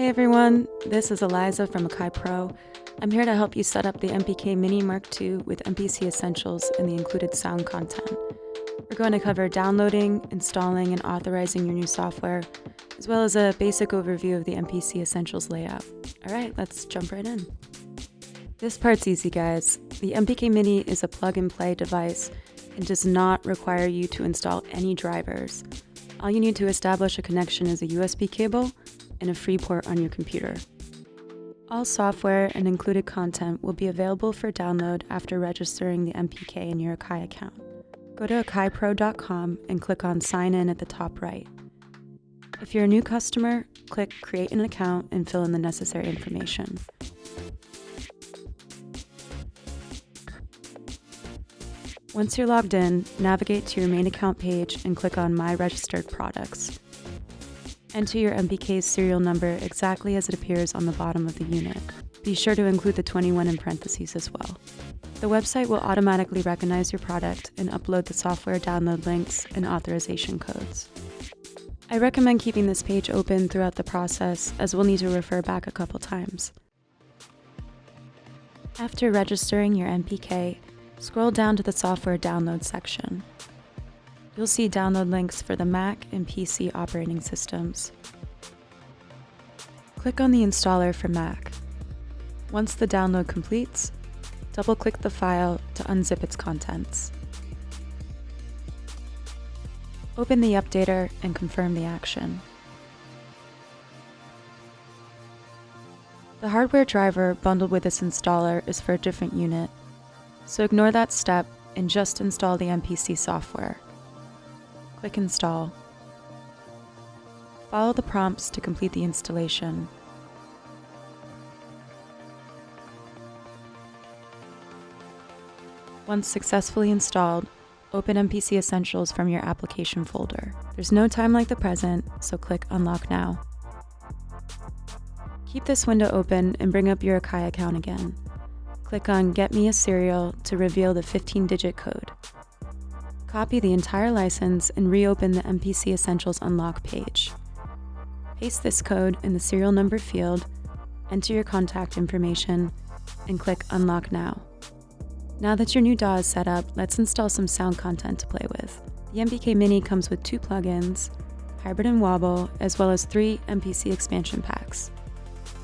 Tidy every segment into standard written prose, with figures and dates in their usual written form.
Hey everyone, this is Eliza from Akai Pro. I'm here to help you set up the MPK Mini Mark II with MPC Essentials and the included sound content. We're going to cover downloading, installing, and authorizing your new software, as well as a basic overview of the MPC Essentials layout. Alright, let's jump right in. This part's easy, guys. The MPK Mini is a plug-and-play device and does not require you to install any drivers. All you need to establish a connection is a USB cable and a free port on your computer. All software and included content will be available for download after registering the MPK in your Akai account. Go to akaipro.com and click on Sign In at the top right. If you're a new customer, click Create an Account and fill in the necessary information. Once you're logged in, navigate to your main account page and click on My Registered Products. Enter your MPK's serial number exactly as it appears on the bottom of the unit. Be sure to include the 21 in parentheses as well. The website will automatically recognize your product and upload the software download links and authorization codes. I recommend keeping this page open throughout the process, as we'll need to refer back a couple times. After registering your MPK, scroll down to the software download section. You'll see download links for the Mac and PC operating systems. Click on the installer for Mac. Once the download completes, double-click the file to unzip its contents. Open the updater and confirm the action. The hardware driver bundled with this installer is for a different unit, so ignore that step and just install the MPC software. Click Install. Follow the prompts to complete the installation. Once successfully installed, open MPC Essentials from your application folder. There's no time like the present, so click Unlock Now. Keep this window open and bring up your Akai account again. Click on Get Me a Serial to reveal the 15-digit code. Copy the entire license and reopen the MPC Essentials Unlock page. Paste this code in the serial number field, enter your contact information, and click Unlock Now. Now that your new DAW is set up, let's install some sound content to play with. The MPK Mini comes with 2 plugins, Hybrid and Wobble, as well as 3 MPC expansion packs.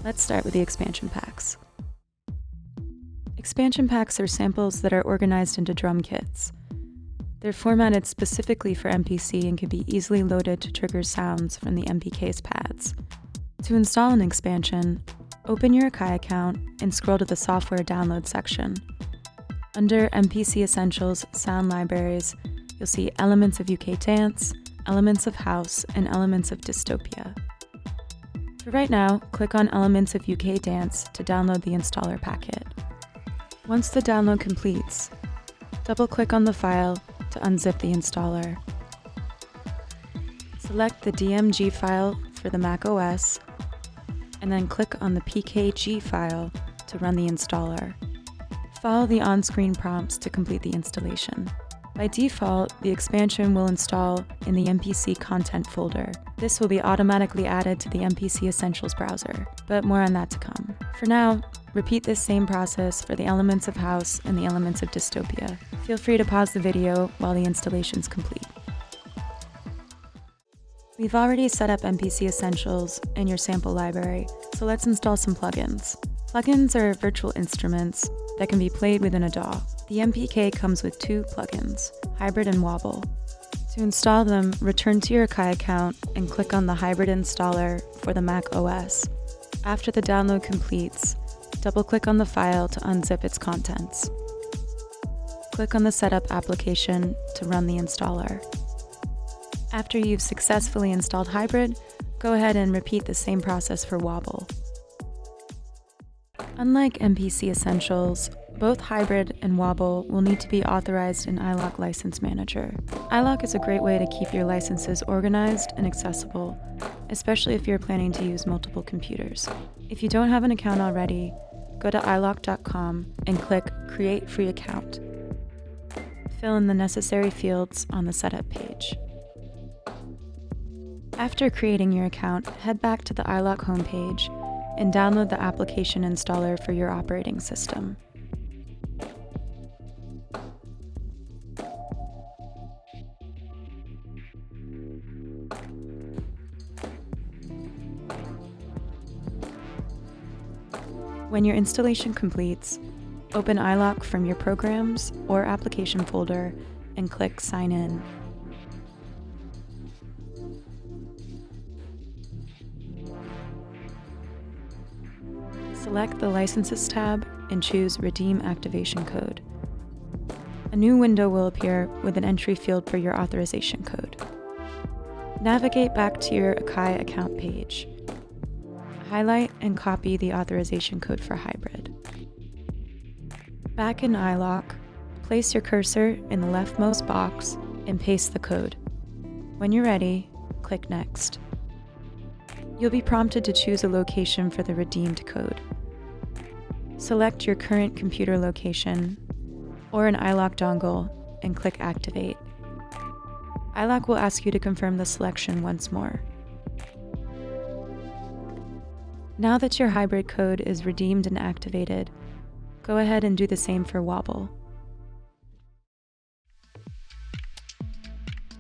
Let's start with the expansion packs. Expansion packs are samples that are organized into drum kits. They're formatted specifically for MPC and can be easily loaded to trigger sounds from the MPK's pads. To install an expansion, open your Akai account and scroll to the Software Download section. Under MPC Essentials Sound Libraries, you'll see Elements of UK Dance, Elements of House, and Elements of Dystopia. For right now, click on Elements of UK Dance to download the installer packet. Once the download completes, double-click on the file to unzip the installer. Select the DMG file for the Mac OS, and then click on the PKG file to run the installer. Follow the on-screen prompts to complete the installation. By default, the expansion will install in the MPC content folder. This will be automatically added to the MPC Essentials browser, but more on that to come. For now, repeat this same process for the Elements of House and the Elements of Dystopia. Feel free to pause the video while the installation's complete. We've already set up MPC Essentials in your sample library, so let's install some plugins. Plugins are virtual instruments that can be played within a DAW. The MPK comes with 2 plugins, Hybrid and Wobble. To install them, return to your Akai account and click on the Hybrid installer for the Mac OS. After the download completes, double-click on the file to unzip its contents. Click on the Setup application to run the installer. After you've successfully installed Hybrid, go ahead and repeat the same process for Wobble. Unlike MPC Essentials, both Hybrid and Wobble will need to be authorized in iLok License Manager. iLok is a great way to keep your licenses organized and accessible, especially if you're planning to use multiple computers. If you don't have an account already, go to iLok.com and click Create Free Account. Fill in the necessary fields on the setup page. After creating your account, head back to the iLok homepage and download the application installer for your operating system. When your installation completes, open iLok from your Programs or Application folder and click Sign In. Select the Licenses tab and choose Redeem Activation Code. A new window will appear with an entry field for your authorization code. Navigate back to your Akai account page. Highlight and copy the authorization code for hybrid. Back in iLok, place your cursor in the leftmost box and paste the code. When you're ready, click Next. You'll be prompted to choose a location for the redeemed code. Select your current computer location or an iLok dongle and click Activate. iLok will ask you to confirm the selection once more. Now that your hybrid code is redeemed and activated, go ahead and do the same for WOBBLE.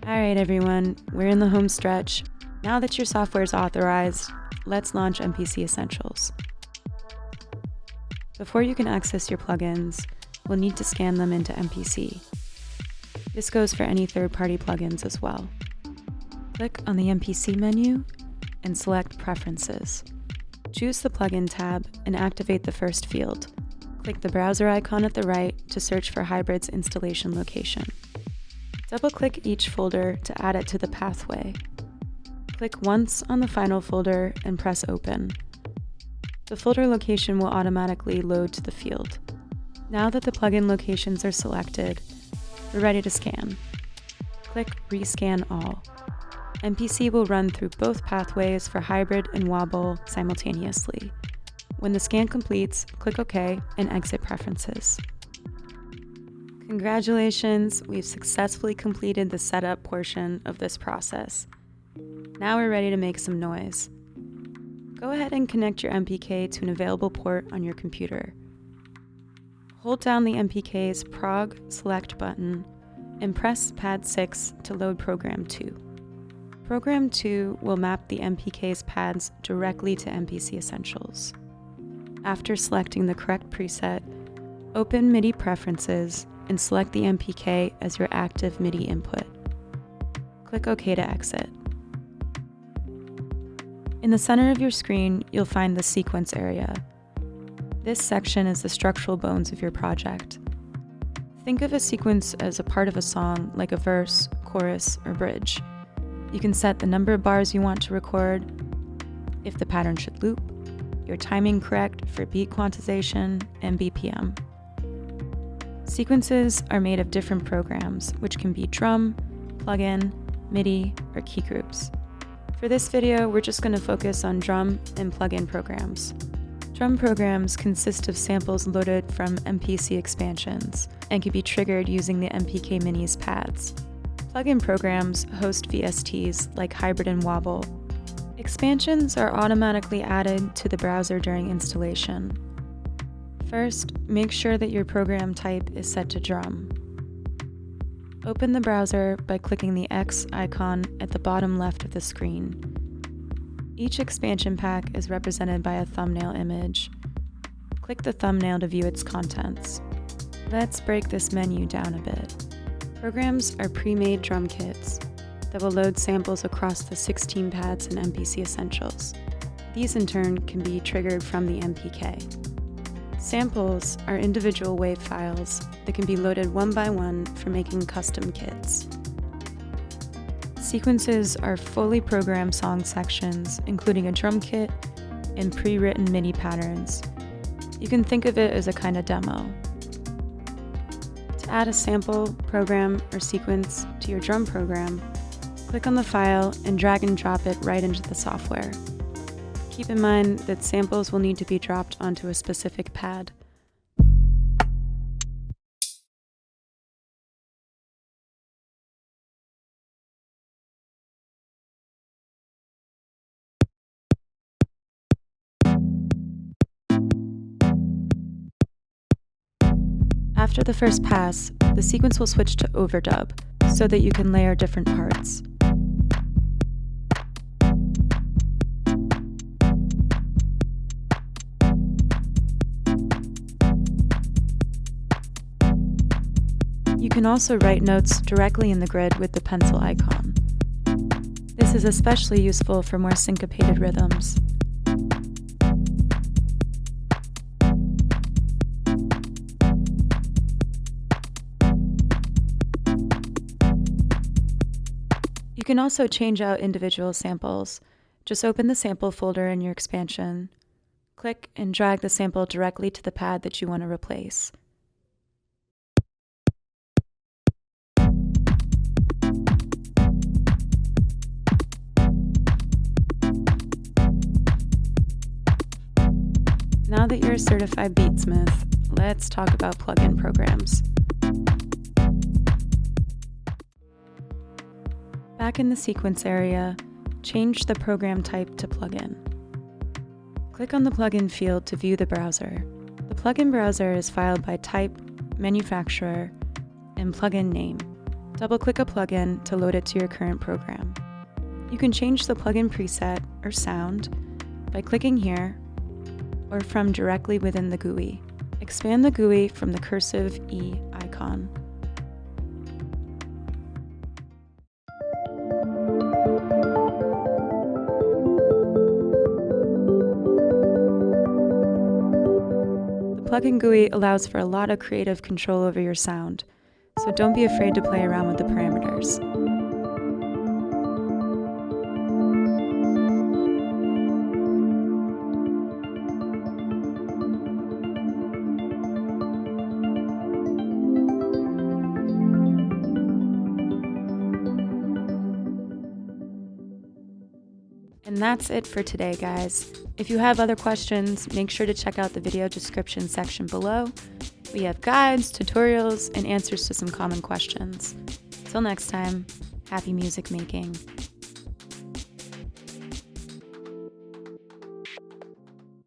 Alright everyone, we're in the home stretch. Now that your software is authorized, let's launch MPC Essentials. Before you can access your plugins, we'll need to scan them into MPC. This goes for any third-party plugins as well. Click on the MPC menu and select Preferences. Choose the Plugin tab and activate the first field. Click the browser icon at the right to search for Hybrid's installation location. Double-click each folder to add it to the pathway. Click once on the final folder and press Open. The folder location will automatically load to the field. Now that the plugin locations are selected, we're ready to scan. Click Rescan All. MPC will run through both pathways for hybrid and WOBBLE simultaneously. When the scan completes, click OK and exit Preferences. Congratulations, we've successfully completed the setup portion of this process. Now we're ready to make some noise. Go ahead and connect your MPK to an available port on your computer. Hold down the MPK's Prog Select button and press Pad 6 to load Program 2. Program 2 will map the MPK's pads directly to MPC Essentials. After selecting the correct preset, open MIDI Preferences and select the MPK as your active MIDI input. Click OK to exit. In the center of your screen, you'll find the Sequence area. This section is the structural bones of your project. Think of a sequence as a part of a song, like a verse, chorus, or bridge. You can set the number of bars you want to record, if the pattern should loop, your timing correct for beat quantization, and BPM. Sequences are made of different programs, which can be drum, plugin, MIDI, or key groups. For this video, we're just going to focus on drum and plugin programs. Drum programs consist of samples loaded from MPC expansions and can be triggered using the MPK Mini's pads. Plugin programs host VSTs like Hybrid and WOBBLE. Expansions are automatically added to the browser during installation. First, make sure that your program type is set to drum. Open the browser by clicking the X icon at the bottom left of the screen. Each expansion pack is represented by a thumbnail image. Click the thumbnail to view its contents. Let's break this menu down a bit. Programs are pre-made drum kits that will load samples across the 16 pads in MPC Essentials. These in turn can be triggered from the MPK. Samples are individual WAV files that can be loaded one by one for making custom kits. Sequences are fully programmed song sections, including a drum kit and pre-written MIDI patterns. You can think of it as a kind of demo. To add a sample, program, or sequence to your drum program, click on the file and drag and drop it right into the software. Keep in mind that samples will need to be dropped onto a specific pad. After the first pass, the sequence will switch to overdub so that you can layer different parts. You can also write notes directly in the grid with the pencil icon. This is especially useful for more syncopated rhythms. You can also change out individual samples. Just open the sample folder in your expansion, click and drag the sample directly to the pad that you want to replace. Now that you're a certified beatsmith, let's talk about plugin programs. Back in the sequence area, change the program type to plugin. Click on the plugin field to view the browser. The plugin browser is filed by type, manufacturer, and plugin name. Double-click a plugin to load it to your current program. You can change the plugin preset or sound by clicking here or from directly within the GUI. Expand the GUI from the cursive E icon. The plugin GUI allows for a lot of creative control over your sound, so don't be afraid to play around with the parameters. And that's it for today, guys. If you have other questions, make sure to check out the video description section below. We have guides, tutorials, and answers to some common questions. Till next time, happy music making.